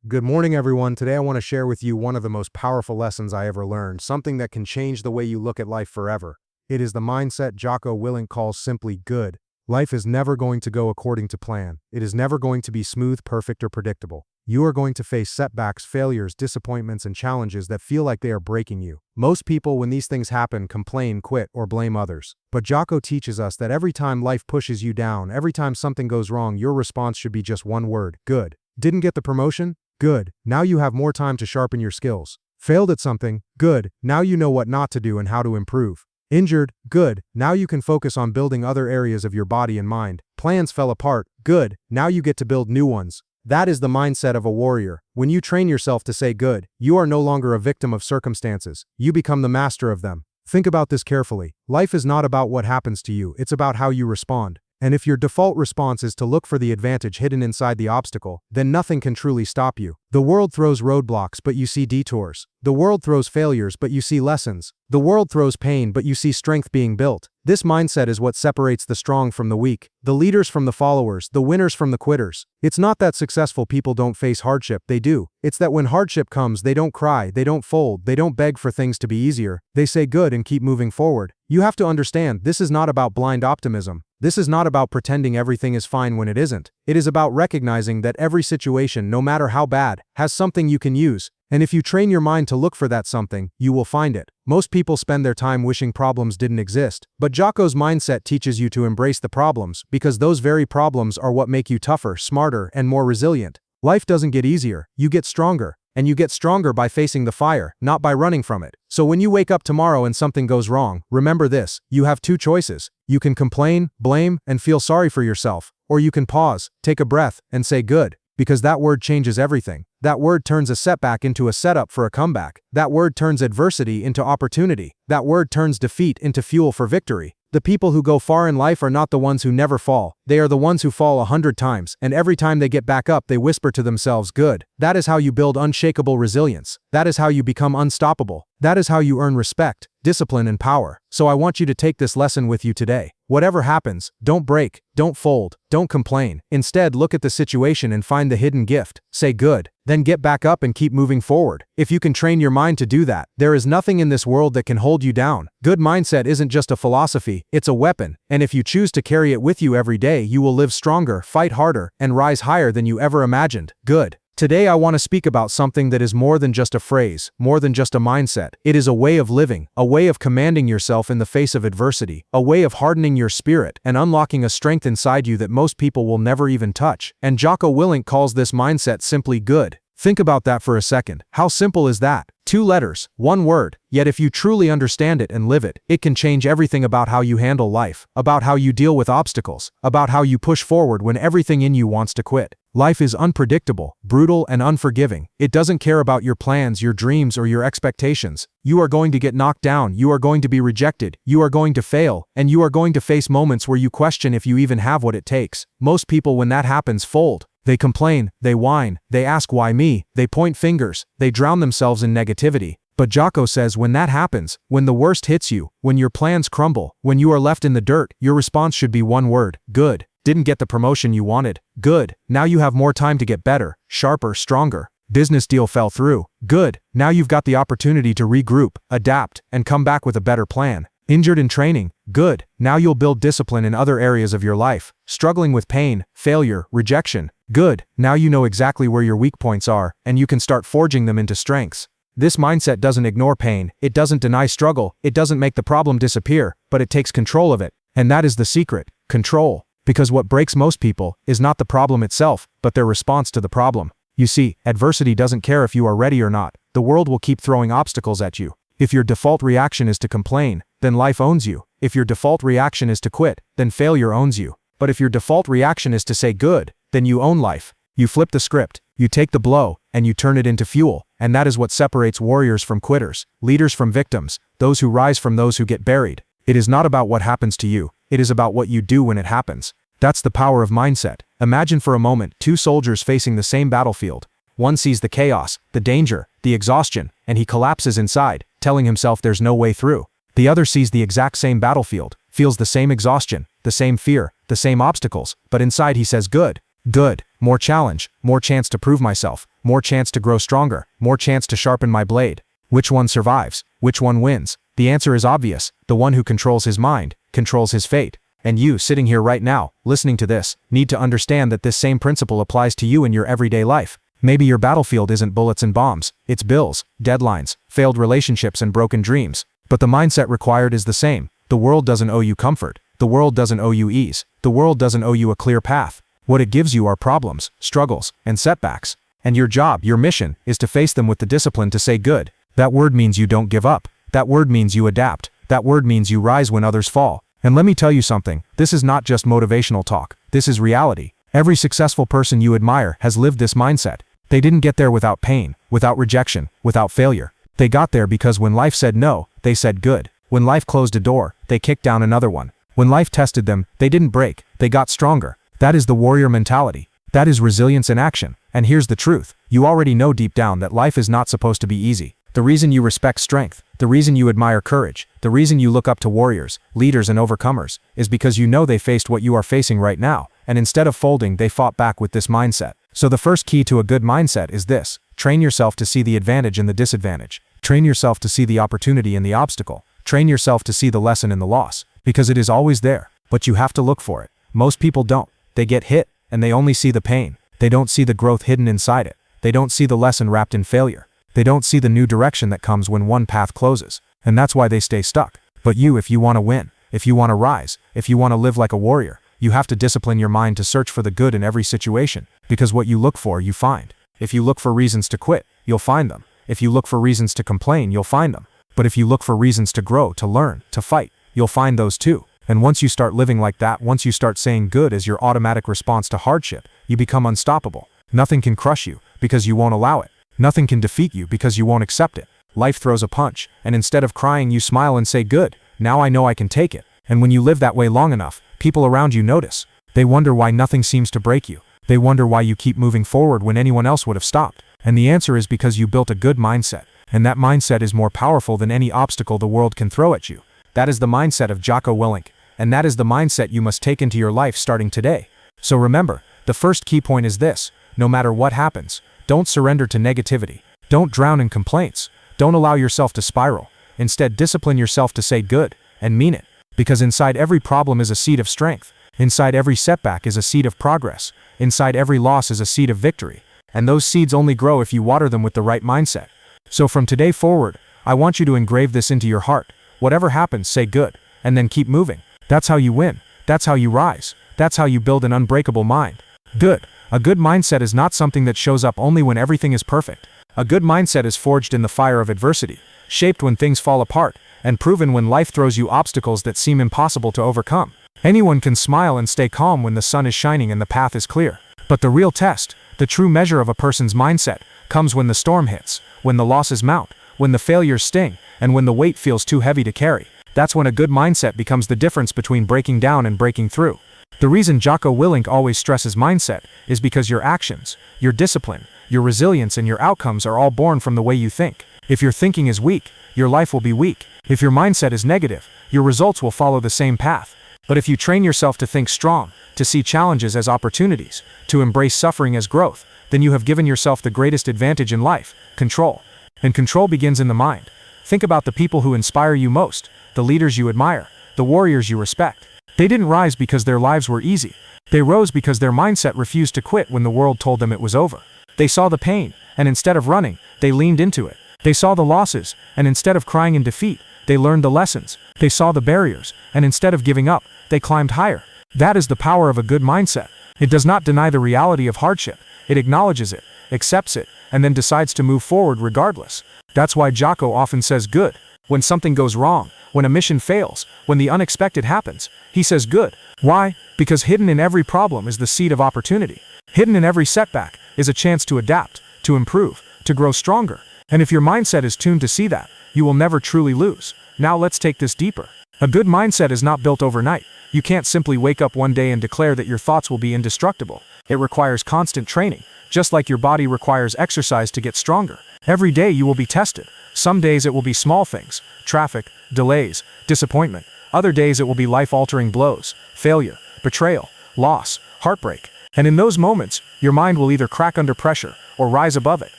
Good morning, everyone. Today I want to share with you one of the most powerful lessons I ever learned, something that can change the way you look at life forever. It is the mindset Jocko Willink calls simply good. Life is never going to go according to plan. It is never going to be smooth, perfect, or predictable. You are going to face setbacks, failures, disappointments, and challenges that feel like they are breaking you. Most people, when these things happen, complain, quit, or blame others. But Jocko teaches us that every time life pushes you down, every time something goes wrong, your response should be just one word: good. Didn't get the promotion? Good. Now you have more time to sharpen your skills. Failed at something? Good. Now you know what not to do and how to improve. Injured? Good. Now you can focus on building other areas of your body and mind. Plans fell apart? Good. Now you get to build new ones. That is the mindset of a warrior. When you train yourself to say good, you are no longer a victim of circumstances. You become the master of them. Think about this carefully. Life is not about what happens to you, it's about how you respond. And if your default response is to look for the advantage hidden inside the obstacle, then nothing can truly stop you. The world throws roadblocks, but you see detours. The world throws failures, but you see lessons. The world throws pain, but you see strength being built. This mindset is what separates the strong from the weak, the leaders from the followers, the winners from the quitters. It's not that successful people don't face hardship, they do. It's that when hardship comes, they don't cry, they don't fold, they don't beg for things to be easier. They say good and keep moving forward. You have to understand, this is not about blind optimism. This is not about pretending everything is fine when it isn't. It is about recognizing that every situation, no matter how bad, has something you can use. And if you train your mind to look for that something, you will find it. Most people spend their time wishing problems didn't exist. But Jocko's mindset teaches you to embrace the problems, because those very problems are what make you tougher, smarter, and more resilient. Life doesn't get easier, you get stronger. And you get stronger by facing the fire, not by running from it. So when you wake up tomorrow and something goes wrong, remember this: you have two choices. You can complain, blame, and feel sorry for yourself. Or you can pause, take a breath, and say good. Because that word changes everything. That word turns a setback into a setup for a comeback. That word turns adversity into opportunity. That word turns defeat into fuel for victory. The people who go far in life are not the ones who never fall. They are the ones who fall 100 times, and every time they get back up, they whisper to themselves, good. That is how you build unshakable resilience. That is how you become unstoppable. That is how you earn respect, discipline, and power. So I want you to take this lesson with you today. Whatever happens, don't break, don't fold, don't complain. Instead, look at the situation and find the hidden gift. Say good. Then get back up and keep moving forward. If you can train your mind to do that, there is nothing in this world that can hold you down. Good mindset isn't just a philosophy, it's a weapon. And if you choose to carry it with you every day, you will live stronger, fight harder, and rise higher than you ever imagined. Good. Today I want to speak about something that is more than just a phrase, more than just a mindset. It is a way of living, a way of commanding yourself in the face of adversity, a way of hardening your spirit and unlocking a strength inside you that most people will never even touch. And Jocko Willink calls this mindset simply good. Think about that for a second. How simple is that? 2 letters, 1 word. Yet if you truly understand it and live it, it can change everything about how you handle life, about how you deal with obstacles, about how you push forward when everything in you wants to quit. Life is unpredictable, brutal, and unforgiving. It doesn't care about your plans, your dreams, or your expectations. You are going to get knocked down, you are going to be rejected, you are going to fail, and you are going to face moments where you question if you even have what it takes. Most people, when that happens, fold. They complain, they whine, they ask why me, they point fingers, they drown themselves in negativity. But Jocko says when that happens, when the worst hits you, when your plans crumble, when you are left in the dirt, your response should be one word: good. Didn't get the promotion you wanted? Good. Now you have more time to get better, sharper, stronger. Business deal fell through? Good. Now you've got the opportunity to regroup, adapt, and come back with a better plan. Injured in training? Good. Now you'll build discipline in other areas of your life. Struggling with pain, failure, rejection? Good. Now you know exactly where your weak points are, and you can start forging them into strengths. This mindset doesn't ignore pain, it doesn't deny struggle, it doesn't make the problem disappear, but it takes control of it. And that is the secret: control. Because what breaks most people is not the problem itself, but their response to the problem. You see, adversity doesn't care if you are ready or not. The world will keep throwing obstacles at you. If your default reaction is to complain, then life owns you. If your default reaction is to quit, then failure owns you. But if your default reaction is to say good, then you own life. You flip the script, you take the blow, and you turn it into fuel. And that is what separates warriors from quitters, leaders from victims, those who rise from those who get buried. It is not about what happens to you, it is about what you do when it happens. That's the power of mindset. Imagine for a moment 2 soldiers facing the same battlefield. One sees the chaos, the danger, the exhaustion, and he collapses inside, telling himself there's no way through. The other sees the exact same battlefield, feels the same exhaustion, the same fear, the same obstacles, but inside he says good. Good. More challenge, more chance to prove myself, more chance to grow stronger, more chance to sharpen my blade. Which one survives? Which one wins? The answer is obvious. The one who controls his mind, controls his fate. And you, sitting here right now, listening to this, need to understand that this same principle applies to you in your everyday life. Maybe your battlefield isn't bullets and bombs, it's bills, deadlines, failed relationships and broken dreams. But the mindset required is the same. The world doesn't owe you comfort. The world doesn't owe you ease. The world doesn't owe you a clear path. What it gives you are problems, struggles, and setbacks. And your job, your mission, is to face them with the discipline to say good. That word means you don't give up. That word means you adapt. That word means you rise when others fall. And let me tell you something, this is not just motivational talk. This is reality. Every successful person you admire has lived this mindset. They didn't get there without pain, without rejection, without failure. They got there because when life said no, they said good. When life closed a door, they kicked down another one. When life tested them, they didn't break, they got stronger. That is the warrior mentality. That is resilience in action. And here's the truth. You already know deep down that life is not supposed to be easy. The reason you respect strength, the reason you admire courage, the reason you look up to warriors, leaders and overcomers, is because you know they faced what you are facing right now, and instead of folding, they fought back with this mindset. So the first key to a good mindset is this: train yourself to see the advantage in the disadvantage. Train yourself to see the opportunity in the obstacle. Train yourself to see the lesson in the loss, because it is always there, but you have to look for it. Most people don't. They get hit, and they only see the pain. They don't see the growth hidden inside it. They don't see the lesson wrapped in failure. They don't see the new direction that comes when one path closes, and that's why they stay stuck. But you, if you want to win, if you want to rise, if you want to live like a warrior, you have to discipline your mind to search for the good in every situation, because what you look for, you find. If you look for reasons to quit, you'll find them. If you look for reasons to complain, you'll find them. But if you look for reasons to grow, to learn, to fight, you'll find those too. And once you start living like that, once you start saying good as your automatic response to hardship, you become unstoppable. Nothing can crush you, because you won't allow it. Nothing can defeat you because you won't accept it. Life throws a punch, and instead of crying, you smile and say, good, now I know I can take it. And when you live that way long enough, people around you notice. They wonder why nothing seems to break you. They wonder why you keep moving forward when anyone else would have stopped. And the answer is because you built a good mindset. And that mindset is more powerful than any obstacle the world can throw at you. That is the mindset of Jocko Willink. And that is the mindset you must take into your life starting today. So remember, the first key point is this: no matter what happens, don't surrender to negativity. Don't drown in complaints. Don't allow yourself to spiral. Instead, discipline yourself to say good, and mean it. Because inside every problem is a seed of strength. Inside every setback is a seed of progress. Inside every loss is a seed of victory. And those seeds only grow if you water them with the right mindset. So from today forward, I want you to engrave this into your heart. Whatever happens, say good, and then keep moving. That's how you win. That's how you rise. That's how you build an unbreakable mind. Good. A good mindset is not something that shows up only when everything is perfect. A good mindset is forged in the fire of adversity, shaped when things fall apart, and proven when life throws you obstacles that seem impossible to overcome. Anyone can smile and stay calm when the sun is shining and the path is clear. But the real test, the true measure of a person's mindset, comes when the storm hits, when the losses mount, when the failures sting, and when the weight feels too heavy to carry. That's when a good mindset becomes the difference between breaking down and breaking through. The reason Jocko Willink always stresses mindset is because your actions, your discipline, your resilience and your outcomes are all born from the way you think. If your thinking is weak, your life will be weak. If your mindset is negative, your results will follow the same path. But if you train yourself to think strong, to see challenges as opportunities, to embrace suffering as growth, then you have given yourself the greatest advantage in life: control. And control begins in the mind. Think about the people who inspire you most, the leaders you admire, the warriors you respect. They didn't rise because their lives were easy. They rose because their mindset refused to quit when the world told them it was over. They saw the pain, and instead of running, they leaned into it. They saw the losses, and instead of crying in defeat, they learned the lessons. They saw the barriers, and instead of giving up, they climbed higher. That is the power of a good mindset. It does not deny the reality of hardship. It acknowledges it, accepts it, and then decides to move forward regardless. That's why Jocko often says good. When something goes wrong, when a mission fails, when the unexpected happens, he says good. Why? Because hidden in every problem is the seed of opportunity. Hidden in every setback is a chance to adapt, to improve, to grow stronger. And if your mindset is tuned to see that, you will never truly lose. Now let's take this deeper. A good mindset is not built overnight. You can't simply wake up one day and declare that your thoughts will be indestructible. It requires constant training, just like your body requires exercise to get stronger. Every day you will be tested. Some days it will be small things, traffic, delays, disappointment. Other days it will be life-altering blows, failure, betrayal, loss, heartbreak. And in those moments, your mind will either crack under pressure or rise above it.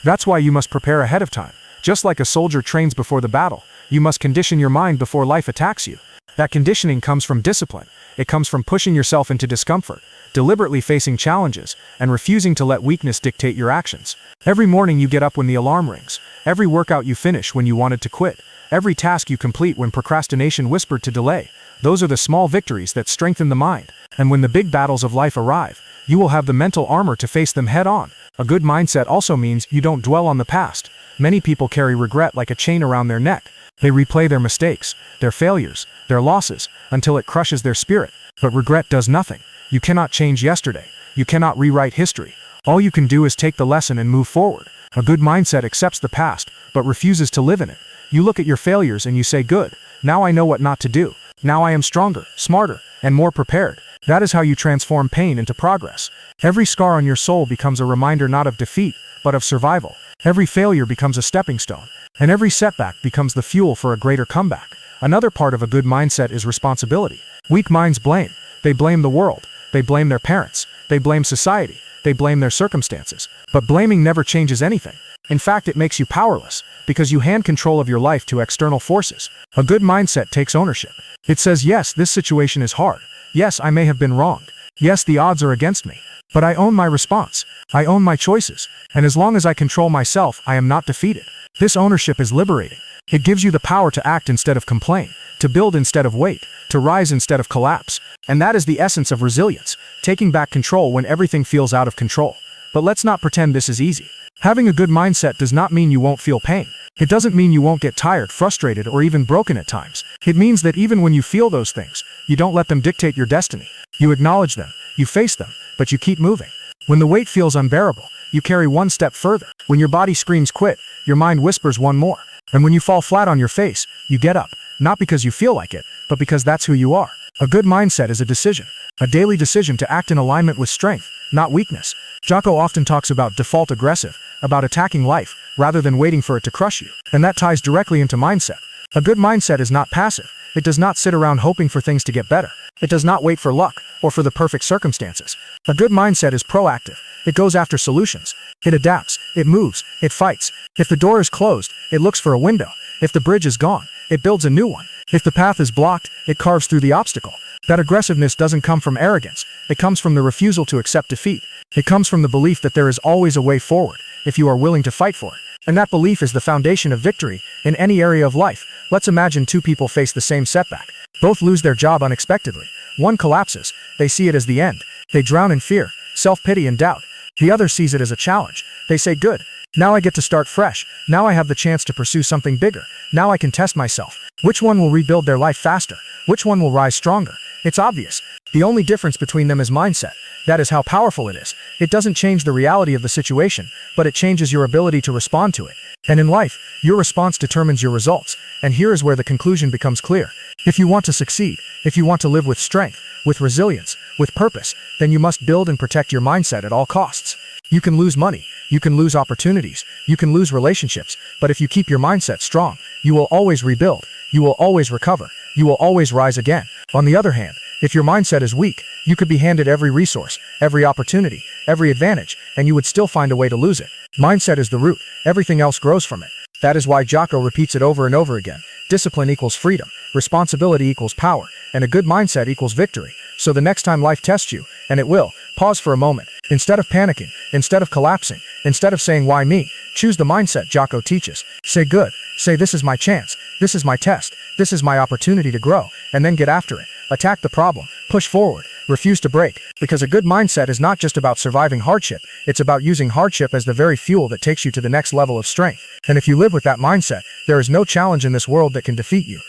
That's why you must prepare ahead of time. Just like a soldier trains before the battle, you must condition your mind before life attacks you. That conditioning comes from discipline. It comes from pushing yourself into discomfort, deliberately facing challenges, and refusing to let weakness dictate your actions. Every morning you get up when the alarm rings. Every workout you finish when you wanted to quit. Every task you complete when procrastination whispered to delay. Those are the small victories that strengthen the mind. And when the big battles of life arrive, you will have the mental armor to face them head on. A good mindset also means you don't dwell on the past. Many people carry regret like a chain around their neck. They replay their mistakes, their failures, their losses, until it crushes their spirit. But regret does nothing. You cannot change yesterday. You cannot rewrite history. All you can do is take the lesson and move forward. A good mindset accepts the past, but refuses to live in it. You look at your failures and you say, good, now I know what not to do. Now I am stronger, smarter, and more prepared. That is how you transform pain into progress. Every scar on your soul becomes a reminder not of defeat, but of survival. Every failure becomes a stepping stone, and every setback becomes the fuel for a greater comeback. Another part of a good mindset is responsibility. Weak minds blame. They blame the world. They blame their parents. They blame society. They blame their circumstances. But blaming never changes anything. In fact, it makes you powerless, because you hand control of your life to external forces. A good mindset takes ownership. It says, yes, this situation is hard. Yes, I may have been wronged. Yes, the odds are against me. But I own my response. I own my choices. And as long as I control myself, I am not defeated. This ownership is liberating. It gives you the power to act instead of complain, to build instead of wait, to rise instead of collapse. And that is the essence of resilience, taking back control when everything feels out of control. But let's not pretend this is easy. Having a good mindset does not mean you won't feel pain. It doesn't mean you won't get tired, frustrated, or even broken at times. It means that even when you feel those things, you don't let them dictate your destiny. You acknowledge them, you face them, but you keep moving. When the weight feels unbearable, you carry one step further. When your body screams quit, your mind whispers one more. And when you fall flat on your face, you get up, not because you feel like it, but because that's who you are. A good mindset is a decision, a daily decision to act in alignment with strength, not weakness. Jocko often talks about default aggressive, about attacking life, rather than waiting for it to crush you. And that ties directly into mindset. A good mindset is not passive. It does not sit around hoping for things to get better. It does not wait for luck, or for the perfect circumstances. A good mindset is proactive. It goes after solutions. It adapts. It moves. It fights. If the door is closed, it looks for a window. If the bridge is gone, it builds a new one. If the path is blocked, it carves through the obstacle. That aggressiveness doesn't come from arrogance. It comes from the refusal to accept defeat. It comes from the belief that there is always a way forward, if you are willing to fight for it. And that belief is the foundation of victory in any area of life. Let's imagine two people face the same setback. Both lose their job unexpectedly. One collapses. They see it as the end. They drown in fear, self-pity, and doubt. The other sees it as a challenge. They say, good, now I get to start fresh. Now I have the chance to pursue something bigger. Now I can test myself. Which one will rebuild their life faster? Which one will rise stronger? It's obvious. The only difference between them is mindset. That is how powerful it is. It doesn't change the reality of the situation, but it changes your ability to respond to it. And in life, your response determines your results. And here is where the conclusion becomes clear. If you want to succeed, if you want to live with strength, with resilience, with purpose, then you must build and protect your mindset at all costs. You can lose money, you can lose opportunities, you can lose relationships, but if you keep your mindset strong, you will always rebuild, you will always recover, you will always rise again. On the other hand, if your mindset is weak, you could be handed every resource, every opportunity, every advantage, and you would still find a way to lose it. Mindset is the root. Everything else grows from it. That is why Jocko repeats it over and over again. Discipline equals freedom, responsibility equals power, and a good mindset equals victory. So the next time life tests you, and it will, pause for a moment. Instead of panicking, instead of collapsing, instead of saying, why me? Choose the mindset Jocko teaches. Say good. Say, this is my chance. This is my test. This is my opportunity to grow. And then get after it. Attack the problem. Push forward. Refuse to break. Because a good mindset is not just about surviving hardship. It's about using hardship as the very fuel that takes you to the next level of strength. And if you live with that mindset, there is no challenge in this world that can defeat you.